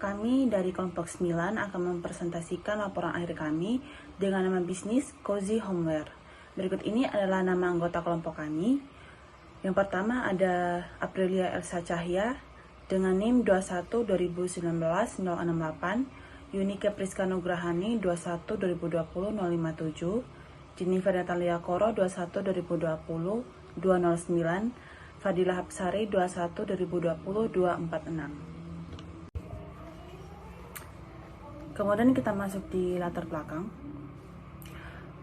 Kami dari kelompok 9 akan mempresentasikan laporan akhir kami dengan nama bisnis Cozy Homeware. Berikut ini adalah nama anggota kelompok kami. Yang pertama ada Aprilia Elsa Cahya dengan NIM 21-2019-068, Yunike Priska Nugrahani 21-2020-057, Jennifer Natalia Koro 21-2020-209, Fadilah Hapsari 21-2020-246. Kemudian kita masuk di latar belakang.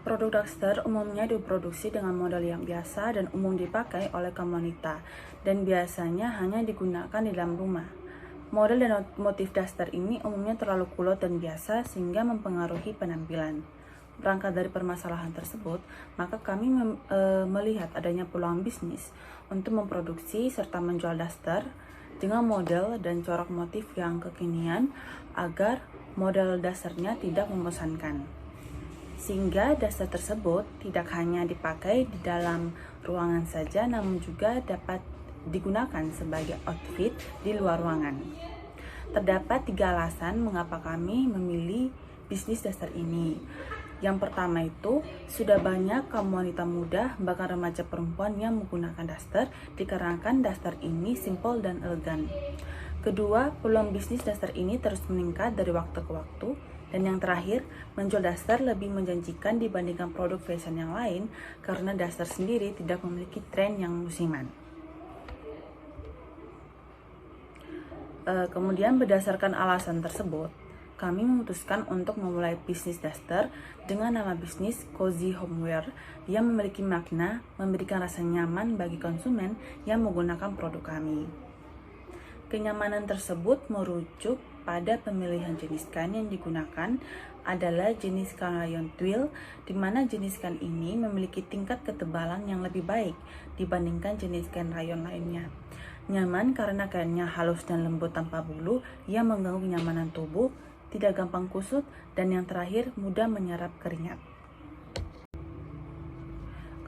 Produk Duster umumnya diproduksi dengan model yang biasa dan umum dipakai oleh kaum wanita dan biasanya hanya digunakan di dalam rumah. Model dan motif Duster ini umumnya terlalu kulot dan biasa sehingga mempengaruhi penampilan. Berangkat dari permasalahan tersebut, maka kami melihat adanya peluang bisnis untuk memproduksi serta menjual Duster dengan model dan corak motif yang kekinian agar model dasarnya tidak membosankan. Sehingga Duster tersebut tidak hanya dipakai di dalam ruangan saja, namun juga dapat digunakan sebagai outfit di luar ruangan. Terdapat 3 alasan mengapa kami memilih bisnis Duster ini. Yang pertama itu, sudah banyak kaum wanita muda, bahkan remaja perempuan yang menggunakan Duster dikarenakan Duster ini simple dan elegan. Kedua, peluang bisnis Duster ini terus meningkat dari waktu ke waktu. Dan yang terakhir, menjual Duster lebih menjanjikan dibandingkan produk fashion yang lain karena Duster sendiri tidak memiliki tren yang musiman. Kemudian berdasarkan alasan tersebut, kami memutuskan untuk memulai bisnis Duster dengan nama bisnis Cozy Homeware yang memiliki makna memberikan rasa nyaman bagi konsumen yang menggunakan produk kami. Kenyamanan tersebut merujuk pada pemilihan jenis kain yang digunakan adalah jenis kain rayon twill, di mana jenis kain ini memiliki tingkat ketebalan yang lebih baik dibandingkan jenis kain rayon lainnya. Nyaman karena kainnya halus dan lembut tanpa bulu yang mengganggu kenyamanan tubuh, tidak gampang kusut, dan yang terakhir mudah menyerap keringat.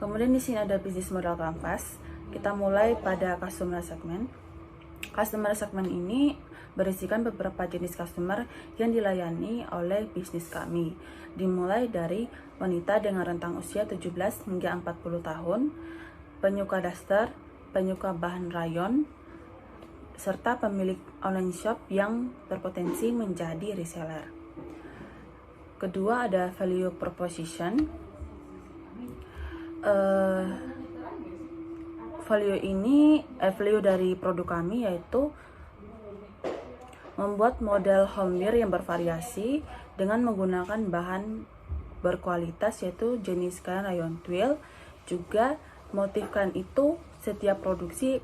Kemudian di sini ada bisnis model kanvas. Kita mulai pada customer segment. Customer segment ini berisikan beberapa jenis customer yang dilayani oleh bisnis kami, dimulai dari wanita dengan rentang usia 17 hingga 40 tahun, penyuka Duster, penyuka bahan rayon, serta pemilik online shop yang berpotensi menjadi reseller. Kedua ada value proposition. Value dari produk kami yaitu membuat model homeware yang bervariasi dengan menggunakan bahan berkualitas yaitu jenis kain rayon twill. Juga motif kain itu setiap produksi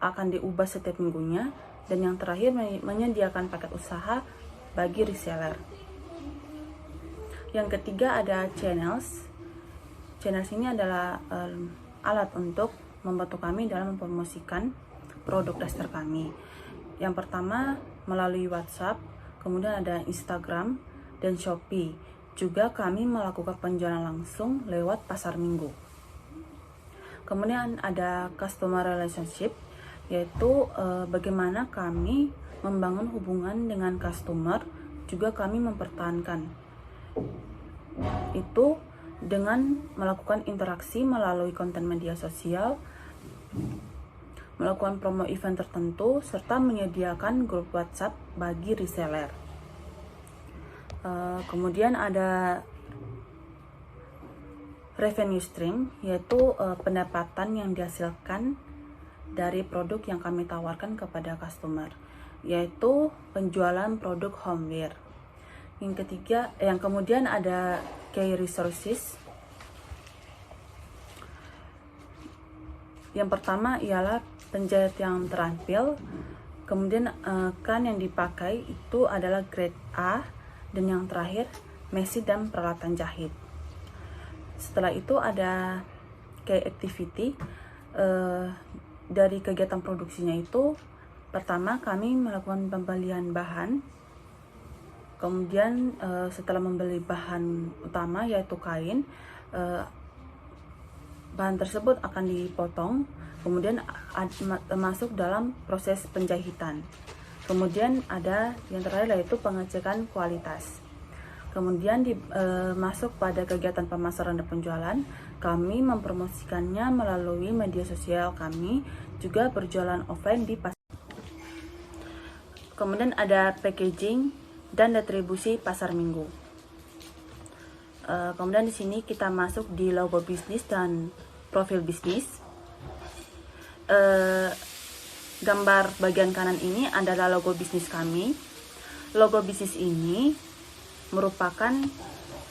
akan diubah setiap minggunya. Dan yang terakhir menyediakan paket usaha bagi reseller. Yang ketiga ada channels. Channels ini adalah alat untuk membantu kami dalam mempromosikan produk Duster kami. Yang pertama melalui WhatsApp, kemudian ada Instagram dan Shopee. Juga kami melakukan penjualan langsung lewat pasar minggu. Kemudian ada customer relationship, yaitu bagaimana kami membangun hubungan dengan customer, juga kami mempertahankan itu dengan melakukan interaksi melalui konten media sosial, melakukan promo event tertentu, serta menyediakan grup WhatsApp bagi reseller. Kemudian ada revenue stream, yaitu pendapatan yang dihasilkan dari produk yang kami tawarkan kepada customer, yaitu penjualan produk homeware. Yang kemudian ada key resources. Yang pertama ialah penjahit yang terampil, kemudian kain yang dipakai itu adalah grade A, dan yang terakhir mesin dan peralatan jahit. Setelah itu ada key activity. Dari kegiatan produksinya itu, pertama kami melakukan pembelian bahan. Kemudian setelah membeli bahan utama yaitu kain, bahan tersebut akan dipotong, kemudian masuk dalam proses penjahitan. Kemudian ada yang terakhir yaitu pengecekan kualitas. Kemudian masuk pada kegiatan pemasaran dan penjualan, kami mempromosikannya melalui media sosial kami, juga berjualan offline di pasar. Kemudian ada packaging dan distribusi pasar minggu. Kemudian di sini kita masuk di logo bisnis dan profil bisnis. Gambar bagian kanan ini adalah logo bisnis kami. Logo bisnis ini merupakan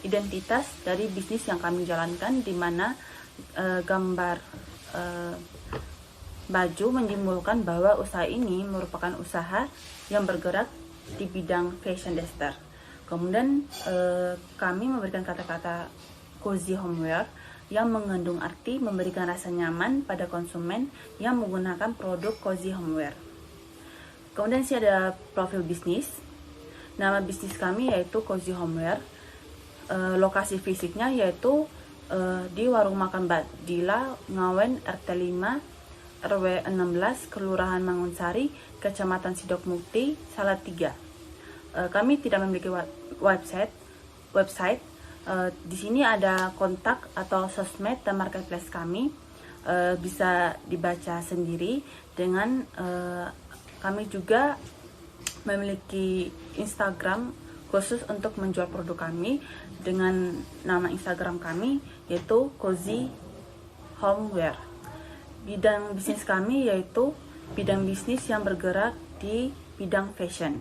identitas dari bisnis yang kami jalankan, di mana gambar baju menyimbolkan bahwa usaha ini merupakan usaha yang bergerak di bidang fashion daster. Kemudian kami memberikan kata-kata cozy homeware yang mengandung arti memberikan rasa nyaman pada konsumen yang menggunakan produk cozy homeware. Kemudian sini ada profil bisnis. Nama bisnis kami yaitu Cozy Homeware. Lokasi fisiknya yaitu di Warung Makan Badila, Ngawen, RT 5, RW 16, Kelurahan Mangunsari, Kecamatan Sidok-Mukti, Salatiga. Kami tidak memiliki website. Di sini ada kontak atau sosmed dan marketplace kami, bisa dibaca sendiri. Dengan kami juga memiliki Instagram khusus untuk menjual produk kami dengan nama Instagram kami yaitu Cozy Homeware. Bidang bisnis kami yaitu bidang bisnis yang bergerak di bidang fashion.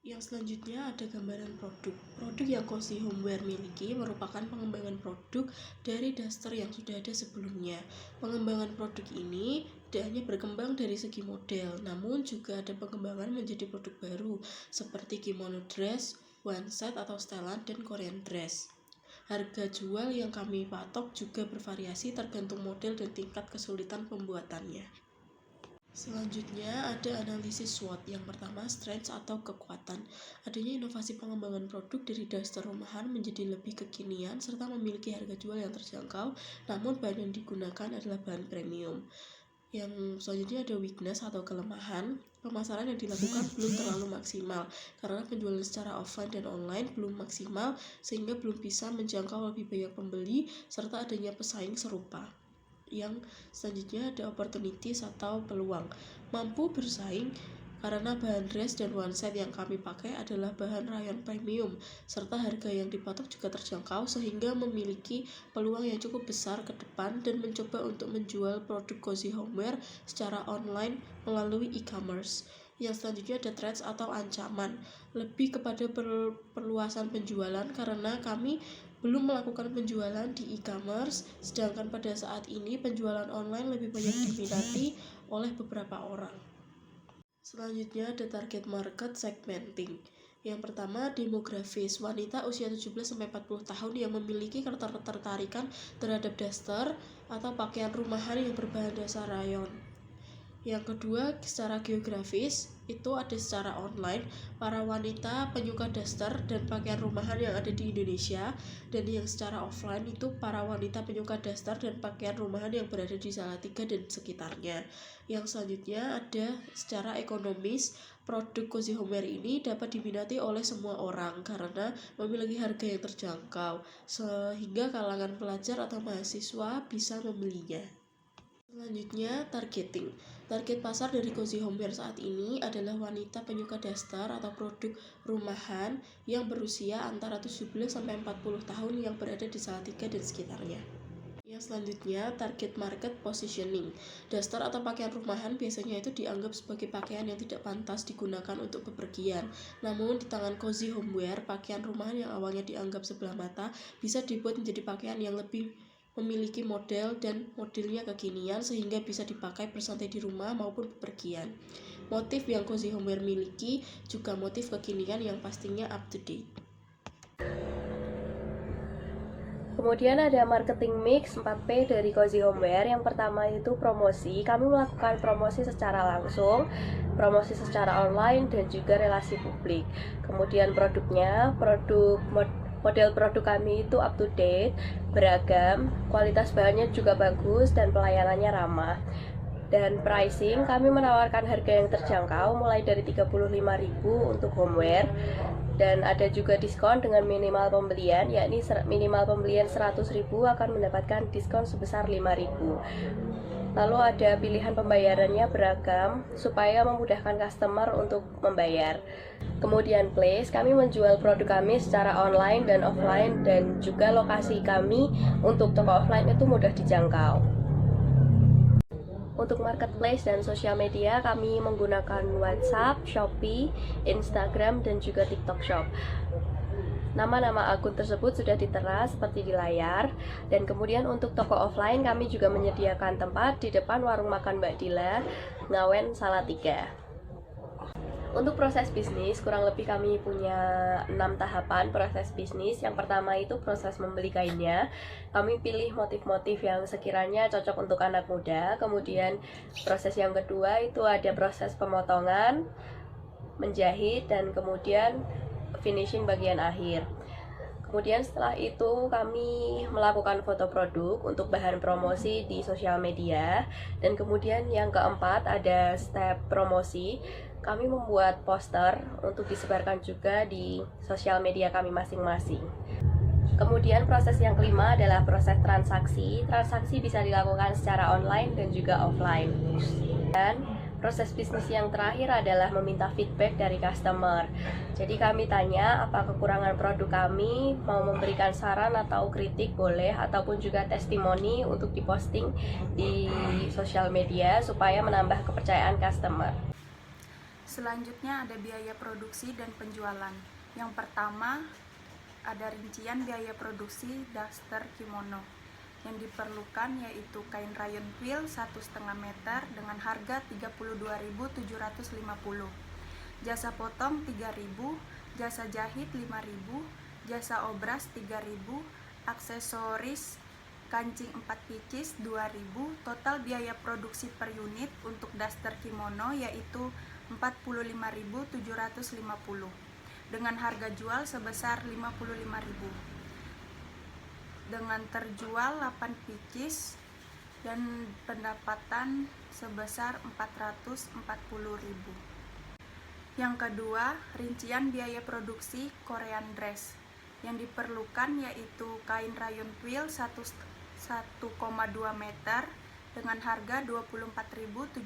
Yang selanjutnya ada gambaran produk. Produk yang Cozy Homeware miliki merupakan pengembangan produk dari daster yang sudah ada sebelumnya. Pengembangan produk ini tidak hanya berkembang dari segi model, namun juga ada pengembangan menjadi produk baru seperti kimono dress, one set atau setelan, dan Korean dress. Harga jual yang kami patok juga bervariasi tergantung model dan tingkat kesulitan pembuatannya. Selanjutnya ada analisis SWOT. Yang pertama, strengths atau kekuatan. Adanya inovasi pengembangan produk dari daster rumahan menjadi lebih kekinian serta memiliki harga jual yang terjangkau, namun bahan yang digunakan adalah bahan premium. Yang selanjutnya ada weakness atau kelemahan. Pemasaran yang dilakukan belum terlalu maksimal karena penjualan secara offline dan online belum maksimal sehingga belum bisa menjangkau lebih banyak pembeli serta adanya pesaing serupa. Yang selanjutnya ada opportunities atau peluang. Mampu bersaing karena bahan dress dan one set yang kami pakai adalah bahan rayon premium serta harga yang dipatok juga terjangkau sehingga memiliki peluang yang cukup besar ke depan dan mencoba untuk menjual produk Cozy Homeware secara online melalui e-commerce. Yang selanjutnya ada threats atau ancaman, lebih kepada perluasan penjualan karena kami belum melakukan penjualan di e-commerce, sedangkan pada saat ini penjualan online lebih banyak diminati oleh beberapa orang. Selanjutnya ada target market segmenting. Yang pertama, demografis, wanita usia 17-40 tahun yang memiliki ketertarikan terhadap daster atau pakaian rumahan yang berbahan dasar rayon. Yang kedua, secara geografis, itu ada secara online, para wanita penyuka daster dan pakaian rumahan yang ada di Indonesia, dan yang secara offline itu para wanita penyuka daster dan pakaian rumahan yang berada di Salatiga dan sekitarnya. Yang selanjutnya ada secara ekonomis, produk Cozy Homeware ini dapat diminati oleh semua orang karena memiliki harga yang terjangkau, sehingga kalangan pelajar atau mahasiswa bisa membelinya. Selanjutnya, targeting. Target pasar dari Cozy Homeware saat ini adalah wanita penyuka daster atau produk rumahan yang berusia antara 17-40 tahun yang berada di Salatiga dan sekitarnya. Yang selanjutnya, target market positioning. Daster atau pakaian rumahan biasanya itu dianggap sebagai pakaian yang tidak pantas digunakan untuk bepergian. Namun di tangan Cozy Homeware, pakaian rumahan yang awalnya dianggap sebelah mata bisa dibuat menjadi pakaian yang lebih memiliki model dan modelnya kekinian sehingga bisa dipakai bersantai di rumah maupun bepergian. Motif yang Cozy Homeware miliki juga motif kekinian yang pastinya up to date. Kemudian ada marketing mix 4P dari Cozy Homeware. Yang pertama itu promosi. Kami melakukan promosi secara langsung, promosi secara online, dan juga relasi publik. Kemudian produknya, model produk kami itu up to date, beragam, kualitas bahannya juga bagus, dan pelayanannya ramah. Dan pricing, kami menawarkan harga yang terjangkau mulai dari 35.000 untuk homeware, dan ada juga diskon dengan minimal pembelian, yakni minimal pembelian 100.000 akan mendapatkan diskon sebesar 5.000. Lalu ada pilihan pembayarannya beragam supaya memudahkan customer untuk membayar. Kemudian place, kami menjual produk kami secara online dan offline, dan juga lokasi kami untuk toko offline itu mudah dijangkau. Untuk marketplace dan sosial media, kami menggunakan WhatsApp, Shopee, Instagram, dan juga TikTok Shop. Nama-nama akun tersebut sudah ditera seperti di layar. Dan kemudian untuk toko offline, kami juga menyediakan tempat di depan warung makan Mbak Dila, Ngawen Salatiga. Untuk proses bisnis, kurang lebih kami punya 6 tahapan proses bisnis. Yang pertama itu proses membeli kainnya. Kami pilih motif-motif yang sekiranya cocok untuk anak muda. Kemudian proses yang kedua itu ada proses pemotongan, menjahit, dan kemudian finishing bagian akhir. Kemudian setelah itu kami melakukan foto produk untuk bahan promosi di sosial media. Dan kemudian yang keempat ada step promosi. Kami membuat poster untuk disebarkan juga di sosial media kami masing-masing. Kemudian proses yang kelima adalah proses transaksi. Transaksi bisa dilakukan secara online dan juga offline. Dan proses bisnis yang terakhir adalah meminta feedback dari customer. Jadi kami tanya apa kekurangan produk kami, mau memberikan saran atau kritik boleh, ataupun juga testimoni untuk diposting di sosial media supaya menambah kepercayaan customer. Selanjutnya ada biaya produksi dan penjualan. Yang pertama ada rincian biaya produksi daster kimono. Yang diperlukan yaitu kain rayon twill 1,5 meter dengan harga 32.750. Jasa potong 3.000, jasa jahit 5.000, jasa obras 3.000, aksesoris kancing 4 pieces 2.000. Total biaya produksi per unit untuk daster kimono yaitu 45.750 dengan harga jual sebesar 55.000. Dengan terjual 8 pieces dan pendapatan sebesar 440.000. Yang kedua, rincian biaya produksi Korean dress. Yang diperlukan yaitu kain rayon twill 1,2 meter dengan harga 24.750,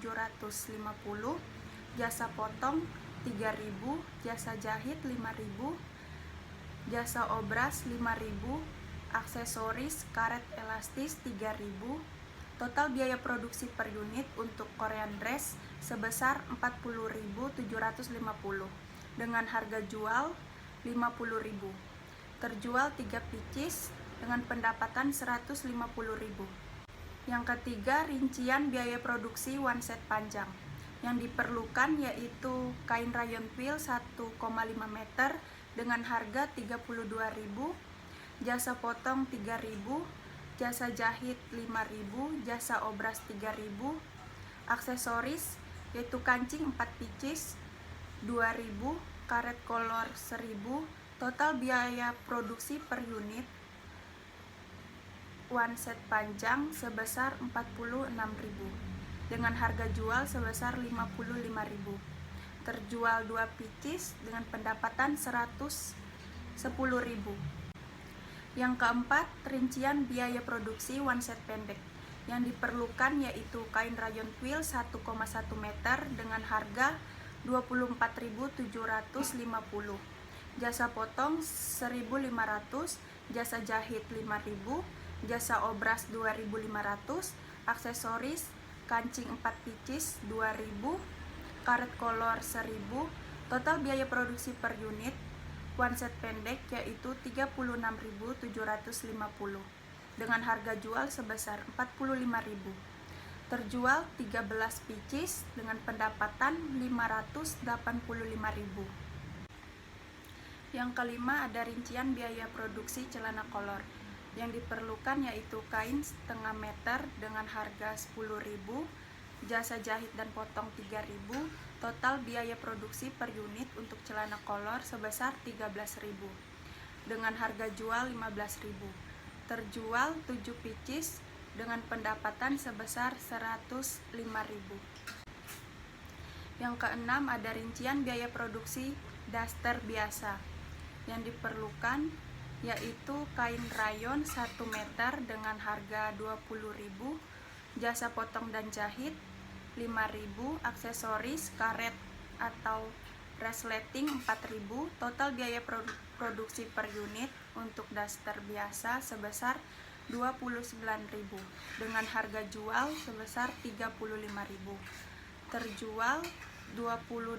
jasa potong 3.000, jasa jahit 5.000, jasa obras 5.000, aksesoris karet elastis 3.000. Total biaya produksi per unit untuk Korean dress sebesar 40.750 dengan harga jual 50.000. Terjual 3 pieces dengan pendapatan 150.000. Yang ketiga, rincian biaya produksi one set panjang. Yang diperlukan yaitu kain rayon twill 1,5 meter dengan harga 32.000, jasa potong 3.000, jasa jahit 5.000, jasa obras 3.000, aksesoris yaitu kancing 4 pieces 2.000, karet kolor 1.000. Total biaya produksi per unit one set panjang sebesar 46.000 dengan harga jual sebesar 55.000. Terjual 2 pieces dengan pendapatan 110.000. Yang keempat, rincian biaya produksi one set pendek. Yang diperlukan yaitu kain rayon twill 1,1 meter dengan harga 24.750. Jasa potong 1.500, jasa jahit 5.000, jasa obras 2.500, aksesoris kancing 4 pieces 2.000, karet kolor 1.000. Total biaya produksi per unit one set pendek yaitu 36.750 dengan harga jual sebesar 45.000. Terjual 13 pieces dengan pendapatan 585.000. Yang kelima ada rincian biaya produksi celana kolor. Yang diperlukan yaitu kain 0,5 meter dengan harga 10.000, jasa jahit dan potong 3.000. Total biaya produksi per unit untuk celana kolor sebesar 13.000 dengan harga jual 15.000. Terjual 7 pieces dengan pendapatan sebesar 105.000. Yang keenam ada rincian biaya produksi daster biasa. Yang diperlukan yaitu kain rayon 1 meter dengan harga 20.000, jasa potong dan jahit 5.000, aksesoris karet atau resleting 4.000, total biaya produksi per unit untuk daster biasa sebesar 29.000 dengan harga jual sebesar 35.000. Terjual 28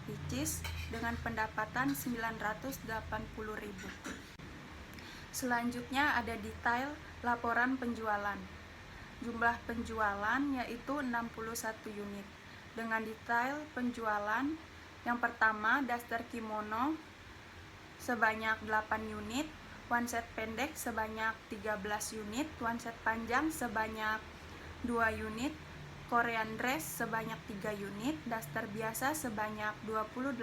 pieces dengan pendapatan 980.000. Selanjutnya ada detail laporan penjualan. Jumlah penjualan yaitu 61 unit. Dengan detail penjualan, yang pertama daster kimono sebanyak 8 unit, one set pendek sebanyak 13 unit, one set panjang sebanyak 2 unit, Korean dress sebanyak 3 unit, daster biasa sebanyak 28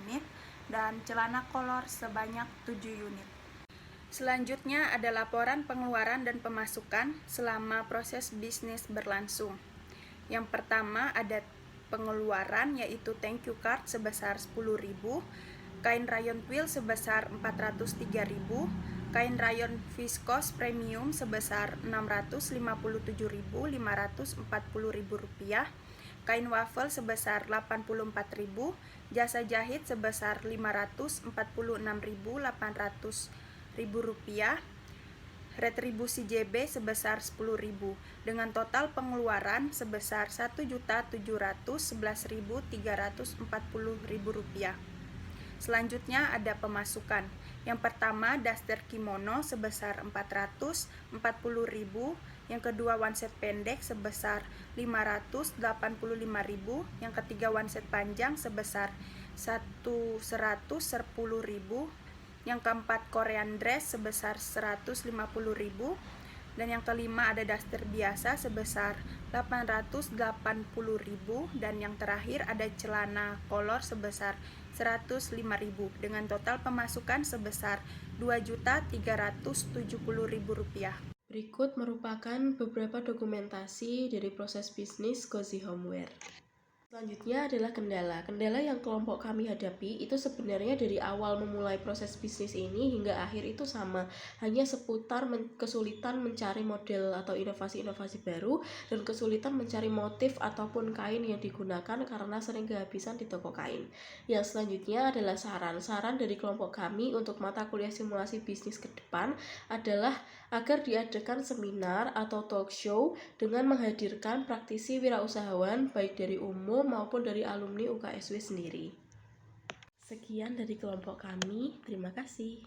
unit, dan celana kolor sebanyak 7 unit. Selanjutnya ada laporan pengeluaran dan pemasukan selama proses bisnis berlangsung. Yang pertama ada pengeluaran yaitu thank you card sebesar 10.000, kain rayon twill sebesar 403.000, kain rayon viskos premium sebesar 657.540 rupiah, kain waffle sebesar 84.000, jasa jahit sebesar 546.800 rupiah, retribusi JB sebesar 10.000 dengan total pengeluaran sebesar 1.711.340 rupiah. Selanjutnya ada pemasukan. Yang pertama daster kimono sebesar 440.000, yang kedua one set pendek sebesar 585.000, yang ketiga one set panjang sebesar 110.000, yang keempat Korean dress sebesar 150.000, dan yang kelima ada daster biasa sebesar 880.000, dan yang terakhir ada celana kolor sebesar 105.000 dengan total pemasukan sebesar 2.370.000 rupiah. Berikut merupakan beberapa dokumentasi dari proses bisnis Cozy Homeware. Selanjutnya adalah kendala. Kendala yang kelompok kami hadapi itu sebenarnya dari awal memulai proses bisnis ini hingga akhir itu sama. Hanya seputar kesulitan mencari model atau inovasi-inovasi baru dan kesulitan mencari motif ataupun kain yang digunakan karena sering kehabisan di toko kain. Yang selanjutnya adalah saran. Saran dari kelompok kami untuk mata kuliah simulasi bisnis ke depan adalah agar diadakan seminar atau talk show dengan menghadirkan praktisi wirausahawan baik dari umum maupun dari alumni UKSW sendiri. Sekian dari kelompok kami, terima kasih.